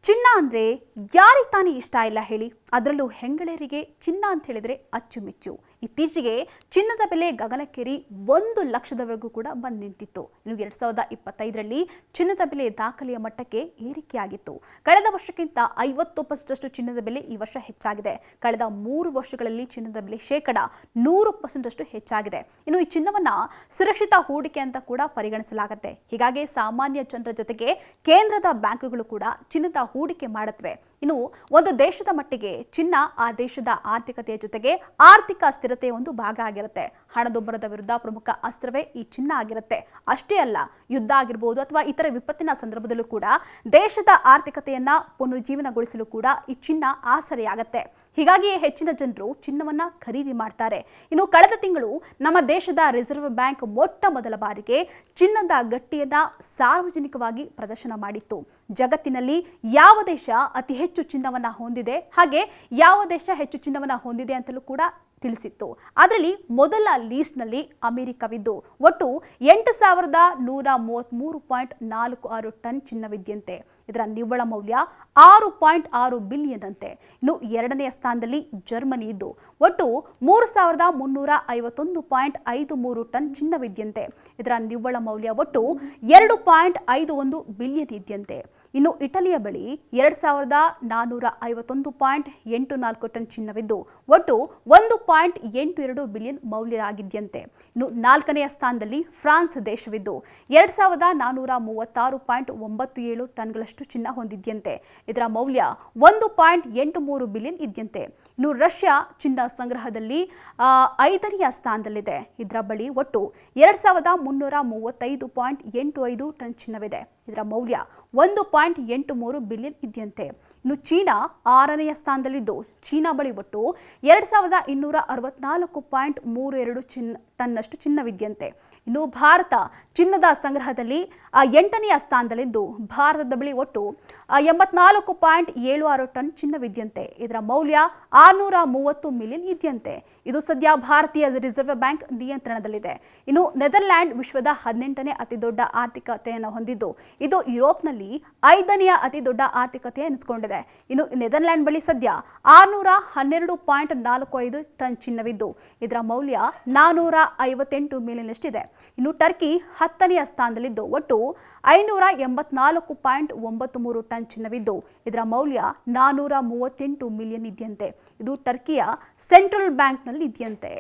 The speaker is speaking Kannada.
ಚಿನ್ನ ಅಂದರೆ ಯಾರಿಗೆ ತಾನೇ ಇಷ್ಟ ಇಲ್ಲ ಹೇಳಿ. ಅದರಲ್ಲೂ ಹೆಂಗಳೆಯರಿಗೆ ಚಿನ್ನ ಅಂತ ಹೇಳಿದರೆ ಅಚ್ಚುಮೆಚ್ಚು. ಇತ್ತೀಚೆಗೆ ಚಿನ್ನದ ಬೆಲೆ ಗಗನಕ್ಕೇರಿ 1 ಲಕ್ಷದವರೆಗೂ ಕೂಡ ಬಂದು ನಿಂತಿತ್ತು. ಇನ್ನು 2025ರಲ್ಲಿ ಚಿನ್ನದ ಬೆಲೆ ದಾಖಲೆಯ ಮಟ್ಟಕ್ಕೆ ಏರಿಕೆಯಾಗಿತ್ತು. ಕಳೆದ ವರ್ಷಕ್ಕಿಂತ 50% ಚಿನ್ನದ ಬೆಲೆ ಈ ವರ್ಷ ಹೆಚ್ಚಾಗಿದೆ. ಕಳೆದ 3 ವರ್ಷಗಳಲ್ಲಿ ಚಿನ್ನದ ಬೆಲೆ ಶೇಕಡ 100% ಹೆಚ್ಚಾಗಿದೆ. ಇನ್ನು ಈ ಚಿನ್ನವನ್ನ ಸುರಕ್ಷಿತ ಹೂಡಿಕೆ ಅಂತ ಕೂಡ ಪರಿಗಣಿಸಲಾಗುತ್ತೆ. ಹೀಗಾಗಿ ಸಾಮಾನ್ಯ ಜನರ ಜೊತೆಗೆ ಕೇಂದ್ರದ ಬ್ಯಾಂಕುಗಳು ಕೂಡ ಚಿನ್ನದ ಹೂಡಿಕೆ ಮಾಡುತ್ತವೆ. ಇನ್ನು ಒಂದು ದೇಶದ ಮಟ್ಟಿಗೆ ಚಿನ್ನ ಆ ದೇಶದ ಆರ್ಥಿಕತೆಯ ಜೊತೆಗೆ ಆರ್ಥಿಕ ಸ್ಥಿರತೆಯ ಒಂದು ಭಾಗ ಆಗಿರುತ್ತೆ. ಹಣದುಬ್ಬರದ ವಿರುದ್ಧ ಪ್ರಮುಖ ಅಸ್ತ್ರವೇ ಈ ಚಿನ್ನ ಆಗಿರುತ್ತೆ. ಅಷ್ಟೇ ಅಲ್ಲ, ಯುದ್ಧ ಆಗಿರಬಹುದು ಅಥವಾ ಇತರ ವಿಪತ್ತಿನ ಸಂದರ್ಭದಲ್ಲೂ ಕೂಡ ದೇಶದ ಆರ್ಥಿಕತೆಯನ್ನ ಪುನರುಜ್ಜೀವನಗೊಳಿಸಲು ಕೂಡ ಈ ಚಿನ್ನ ಆಸರೆಯಾಗತ್ತೆ. ಹೀಗಾಗಿ ಹೆಚ್ಚಿನ ಜನರು ಚಿನ್ನವನ್ನ ಖರೀದಿ ಮಾಡ್ತಾರೆ. ಇನ್ನು ಕಳೆದ ತಿಂಗಳು ನಮ್ಮ ದೇಶದ ರಿಸರ್ವ್ ಬ್ಯಾಂಕ್ ಮೊಟ್ಟ ಮೊದಲ ಬಾರಿಗೆ ಚಿನ್ನದ ಗಟ್ಟಿಯನ್ನ ಸಾರ್ವಜನಿಕವಾಗಿ ಪ್ರದರ್ಶನ ಮಾಡಿತ್ತು. ಜಗತ್ತಿನಲ್ಲಿ ಯಾವ ದೇಶ ಅತಿ ಹೆಚ್ಚು ಚಿನ್ನವನ್ನ ಹೊಂದಿದೆ, ಹಾಗೆ ಯಾವ ದೇಶ ಹೆಚ್ಚು ಚಿನ್ನವನ್ನ ಹೊಂದಿದೆ ಅಂತಲೂ ಕೂಡ ತಿಳಿಸಿತ್ತು. ಅದರಲ್ಲಿ ಮೊದಲ ಲೀಸ್ಟ್ನಲ್ಲಿ ಅಮೆರಿಕವಿದ್ದು ಒಟ್ಟು 8,133.46 ಟನ್ ಚಿನ್ನವಿದ್ಯಂತೆ. ಇದರ ನಿವ್ವಳ ಮೌಲ್ಯ 6.6 ಬಿಲಿಯನ್ ಅಂತೆ. ಇನ್ನು ಎರಡನೆಯ ಸ್ಥಾನದಲ್ಲಿ ಜರ್ಮನಿ ಇದ್ದು ಒಟ್ಟು 3,351.53 ಟನ್ ಚಿನ್ನವಿದ್ಯಂತೆ. ಇದರ ನಿವ್ವಳ ಮೌಲ್ಯ ಒಟ್ಟು 2.51 ಬಿಲಿಯನ್ ಇದೆಯಂತೆ. ಇನ್ನು ಇಟಲಿಯ ಬಳಿ 2,451.84 ಟನ್ ಚಿನ್ನವಿದ್ದು ಒಟ್ಟು 1.82 ಬಿಲಿಯನ್ ಮೌಲ್ಯ ಆಗಿದೆಯಂತೆ. ಇನ್ನು ನಾಲ್ಕನೆಯ ಸ್ಥಾನದಲ್ಲಿ ಫ್ರಾನ್ಸ್ ದೇಶವಿದ್ದು 2,436.97 ಟನ್ಗಳಷ್ಟು ಚಿನ್ನ ಹೊಂದಿದೆಯಂತೆ. ಇದರ ಮೌಲ್ಯ 1.83 ಬಿಲಿಯನ್ ಇದೆಯಂತೆ. ಇನ್ನು ರಷ್ಯಾ ಚಿನ್ನ ಸಂಗ್ರಹದಲ್ಲಿ 5ನೆಯ ಸ್ಥಾನದಲ್ಲಿದೆ. ಇದರ ಬಳಿ ಒಟ್ಟು 2,335.85 ಟನ್ ಚಿನ್ನವಿದೆ. ಇದರ ಮೌಲ್ಯ 1.83 ಬಿಲಿಯನ್ ಇದೆಯಂತೆ. ಇನ್ನು ಚೀನಾ 6ನೆಯ ಸ್ಥಾನದಲ್ಲಿದ್ದು ಚೀನಾ ಬಳಿ ಒಟ್ಟು 2,264.32 ಟನ್ನಷ್ಟು ಚಿನ್ನವಿದೆಯಂತೆ. ಇನ್ನು ಭಾರತ ಚಿನ್ನದ ಸಂಗ್ರಹದಲ್ಲಿ 8ನೆಯ ಸ್ಥಾನದಲ್ಲಿದ್ದು ಭಾರತದ ಬಳಿ ಒಟ್ಟು 84.76 ಟನ್ ಚಿನ್ನವಿದೆಯಂತೆ. ಇದರ ಮೌಲ್ಯ 630 ಮಿಲಿಯನ್ ಇದೆಯಂತೆ. ಇದು ಸದ್ಯ ಭಾರತೀಯ ರಿಸರ್ವ್ ಬ್ಯಾಂಕ್ ನಿಯಂತ್ರಣದಲ್ಲಿದೆ. ಇನ್ನು ನೆದರ್ಲ್ಯಾಂಡ್ ವಿಶ್ವದ 18ನೇ ಅತಿ ದೊಡ್ಡ ಆರ್ಥಿಕತೆಯನ್ನು ಹೊಂದಿದ್ದು ಇದು ಯುರೋಪ್ನಲ್ಲಿ 5ನೇ ಅತಿ ದೊಡ್ಡ ಆರ್ಥಿಕತೆ ಎನಿಸಿಕೊಂಡಿದೆ. ಇನ್ನು ನೆದರ್ಲ್ಯಾಂಡ್ ಬಳಿ ಸದ್ಯ 612.45 ಟನ್ ಚಿನ್ನವಿದ್ದು ಇದರ ಮೌಲ್ಯ 458 ಮಿಲಿಯನ್ ಅಷ್ಟಿದೆ. ಇನ್ನು ಟರ್ಕಿ 10ನೆಯ ಸ್ಥಾನದಲ್ಲಿದ್ದು ಒಟ್ಟು 584.93 ಟನ್ ಚಿನ್ನವಿದ್ದು ಇದರ ಮೌಲ್ಯ 438 ಮಿಲಿಯನ್ ಇದೆಯಂತೆ. ಇದು ಟರ್ಕಿಯ ಸೆಂಟ್ರಲ್ ಬ್ಯಾಂಕ್ನಲ್ಲಿ ಇದೆಯಂತೆ.